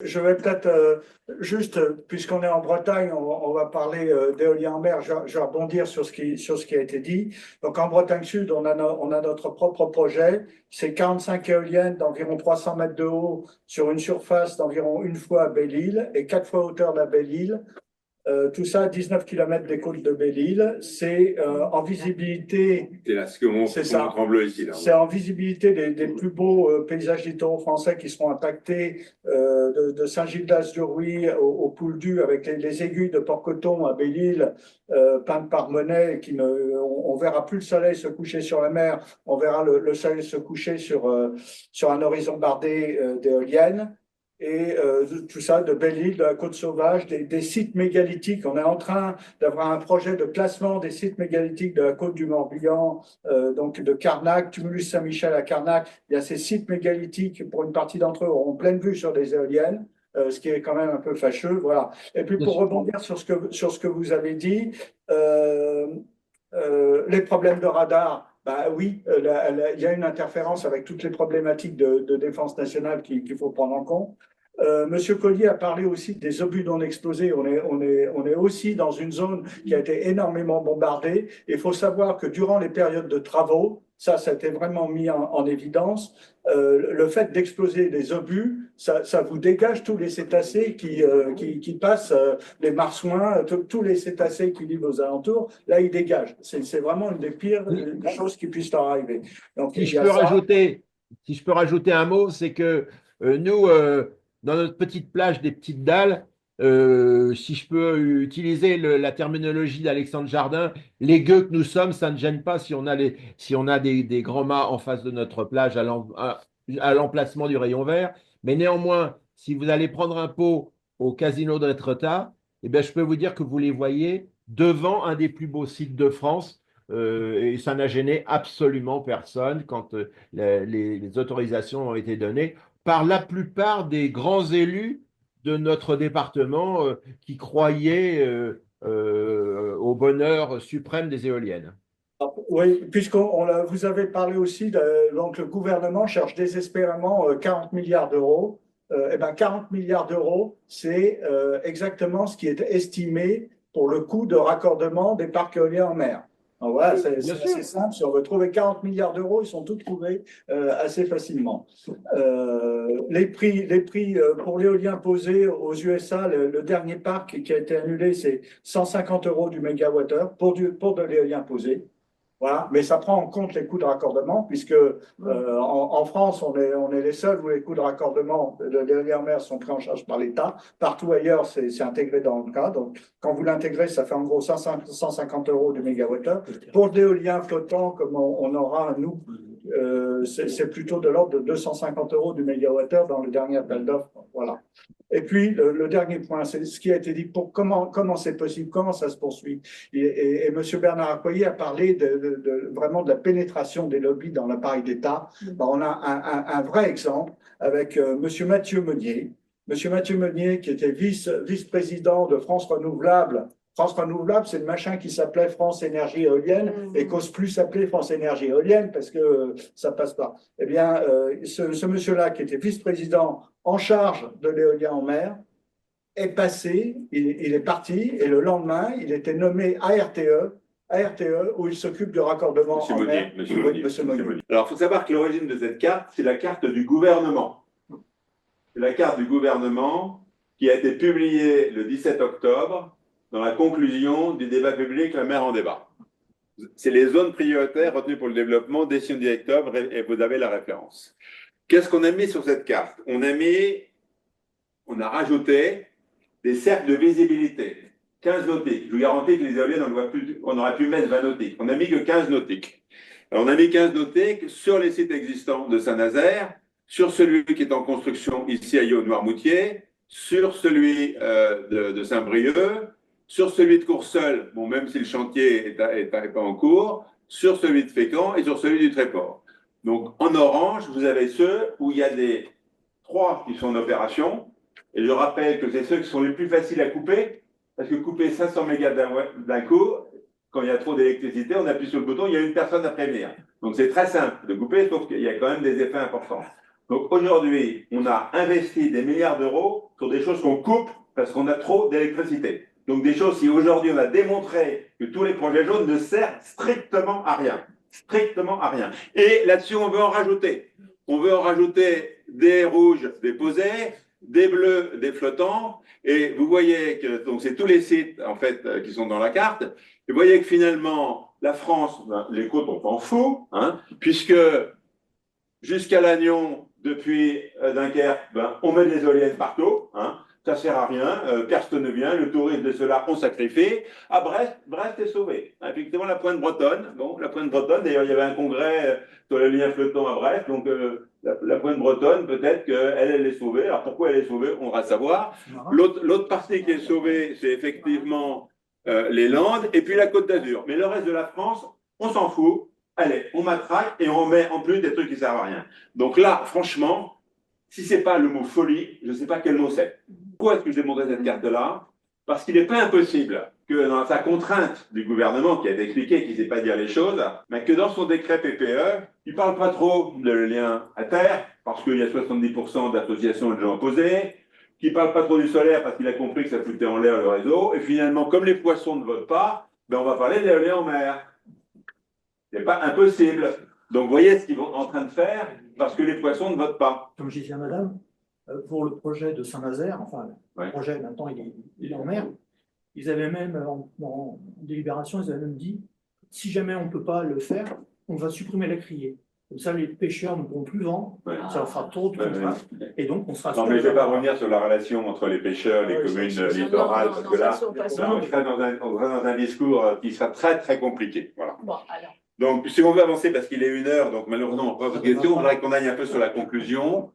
Je vais peut-être juste, puisqu'on est en Bretagne, on va parler d'éolien en mer. Je vais rebondir sur ce qui a été dit. Donc en Bretagne Sud, on a notre propre projet. C'est 45 éoliennes d'environ 300 mètres de haut sur une surface d'environ une fois à Belle-Île et 4 fois hauteur de la Belle-Île. Tout ça à 19 km des côtes de Belle-Île. C'est en visibilité. C'est là ce que C'est ça. montre en bleu ici. Là. C'est en visibilité des plus beaux paysages littoraux français qui seront impactés de Saint-Gildas-du-Rhuy au Pouldu avec les aiguilles de Port-Coton à Belle-Île, peintes par Monet, on verra plus le soleil se coucher sur la mer, on verra le soleil se coucher sur un horizon bardé d'éoliennes. Et tout ça de Belle-Île, de la Côte Sauvage, des sites mégalithiques. On est en train d'avoir un projet de classement des sites mégalithiques de la côte du Morbihan, donc de Carnac, Tumulus Saint-Michel à Carnac. Il y a ces sites mégalithiques, pour une partie d'entre eux, auront pleine vue sur des éoliennes, ce qui est quand même un peu fâcheux. Voilà. Et puis pour rebondir sur ce que vous avez dit, les problèmes de radar. Bah oui, il y a une interférence avec toutes les problématiques de défense nationale qu'il faut prendre en compte. Monsieur Collier a parlé aussi des obus non explosés. On est aussi dans une zone qui a été énormément bombardée. Il faut savoir que durant les périodes de travaux, ça a été vraiment mis en évidence. Le fait d'exploser des obus, ça vous dégage tous les cétacés qui passent, les marsouins, tous les cétacés qui vivent aux alentours. Là, ils dégagent. C'est vraiment une des pires choses qui puissent leur arriver. Donc, si je peux rajouter un mot, c'est que nous, dans notre petite plage des Petites Dalles, si je peux utiliser la terminologie d'Alexandre Jardin, les gueux que nous sommes, ça ne gêne pas si on a des grands mâts en face de notre plage à l'emplacement du rayon vert. Mais néanmoins, si vous allez prendre un pot au casino de Etretat, eh bien, je peux vous dire que vous les voyez devant un des plus beaux sites de France. Et ça n'a gêné absolument personne quand les autorisations ont été données par la plupart des grands élus de notre département qui croyaient au bonheur suprême des éoliennes. Oui, vous avez parlé aussi, donc le gouvernement cherche désespérément 40 milliards d'euros. Eh ben 40 milliards d'euros, c'est exactement ce qui est estimé pour le coût de raccordement des parcs éoliens en mer. Alors voilà, c'est assez simple. Si on veut trouver 40 milliards d'euros, ils sont tous trouvés assez facilement. Les prix pour l'éolien posé aux USA, le dernier parc qui a été annulé, c'est 150 euros du mégawattheure pour de l'éolien posé. Voilà, mais ça prend en compte les coûts de raccordement, puisque en France, on est les seuls où les coûts de raccordement de l'éolien en mer sont pris en charge par l'État. Partout ailleurs, c'est intégré dans le cas. Donc, quand vous l'intégrez, ça fait en gros 150 euros du mégawattheure. Pour de l'éolien flottant, comme on aura, nous, c'est plutôt de l'ordre de 250 euros du mégawattheure dans le dernier appel d'offres. Voilà. Et puis, le dernier point, c'est ce qui a été dit, comment c'est possible, comment ça se poursuit. Et M. Bernard Accoyer a parlé vraiment de la pénétration des lobbies dans l'appareil d'État. Ben, on a un vrai exemple avec M. Mathieu Meunier. M. Mathieu Meunier, qui était vice-président de France Renouvelable. France Renouvelable, c'est le machin qui s'appelait France Énergie Éolienne et qu'ose plus s'appeler France Énergie Éolienne parce que ça passe pas. Eh bien, ce monsieur-là, qui était vice-président en charge de l'éolien en mer, est passé, il est parti, et le lendemain, il était nommé ARTE, où il s'occupe du raccordement en mer. Monsieur Monnier. Alors, il faut savoir que l'origine de cette carte, c'est la carte du gouvernement. C'est la carte du gouvernement qui a été publiée le 17 octobre dans la conclusion du débat public La mer en débat. C'est les zones prioritaires retenues pour le développement, décision du octobre, et vous avez la référence. Qu'est-ce qu'on a mis sur cette carte? On a rajouté des cercles de visibilité, 15 nautiques. Je vous garantis que les éoliennes, on aurait pu mettre 20 nautiques. On n'a mis que 15 nautiques. Alors, on a mis 15 nautiques sur les sites existants de Saint-Nazaire, sur celui qui est en construction ici à Yonne-Noirmoutier, sur celui de Saint-Brieuc, sur celui de Courseulles, bon, même si le chantier n'est pas en cours, sur celui de Fécamp et sur celui du Tréport. Donc, en orange, vous avez ceux où il y a des 3 qui sont en opération. Et je rappelle que c'est ceux qui sont les plus faciles à couper, parce que couper 500 mégas d'un coup, quand il y a trop d'électricité, on appuie sur le bouton, il y a une personne à prévenir. Donc, c'est très simple de couper, sauf qu'il y a quand même des effets importants. Donc aujourd'hui, on a investi des milliards d'euros sur des choses qu'on coupe parce qu'on a trop d'électricité. Donc des choses, si aujourd'hui on a démontré que tous les projets jaunes ne servent strictement à rien. Strictement à rien. Et là-dessus, on veut en rajouter. On veut en rajouter des rouges déposés, des bleus, des flottants. Et vous voyez que donc c'est tous les sites en fait qui sont dans la carte. Et vous voyez que finalement, la France, ben, les côtes, on s'en fout, hein, puisque jusqu'à Lannion, depuis Dunkerque, ben, on met des éoliennes partout. Hein, ça sert à rien, personne ne vient, le tourisme de cela, on sacrifie. À Brest, Brest est sauvé. Effectivement, la Pointe Bretonne, bon, la Pointe Bretonne, d'ailleurs, il y avait un congrès sur les liens flottants à Brest, donc la Pointe Bretonne, peut-être qu'elle est sauvée. Alors pourquoi elle est sauvée, on va savoir. L'autre partie qui est sauvée, c'est effectivement les Landes et puis la Côte d'Azur. Mais le reste de la France, on s'en fout. Allez, on matraque et on met en plus des trucs qui servent à rien. Donc là, franchement, si c'est pas le mot folie, je ne sais pas quel mot c'est. Pourquoi est-ce que j'ai montré cette carte-là? Parce qu'il n'est pas impossible que dans sa contrainte du gouvernement, qui a expliqué qu'il ne sait pas dire les choses, mais que dans son décret PPE, il ne parle pas trop de lien à terre, parce qu'il y a 70% d'associations de gens opposés, qu'il ne parle pas trop du solaire, parce qu'il a compris que ça foutait en l'air le réseau, et finalement, comme les poissons ne votent pas, ben on va parler de l'éolien en mer. Ce n'est pas impossible. Donc, vous voyez ce qu'ils vont en train de faire parce que les poissons ne votent pas. Comme je disais à madame, pour le projet de Saint-Nazaire, enfin, le projet maintenant il est en mer, ils avaient même, en délibération, ils avaient même dit, si jamais on ne peut pas le faire, on va supprimer la criée. Comme ça, les pêcheurs ne pourront plus vendre, ça leur fera trop de contraintes, et donc on sera... Non, mais je ne vais pas revenir sur la relation entre les pêcheurs et les communes littorales, parce que là, on sera dans un discours qui sera très, très compliqué. Voilà. Bon, alors. Donc, si on veut avancer, parce qu'il est 1 heure, donc malheureusement, on ne va pas votre question, on voudrait qu'on aille un peu sur la conclusion.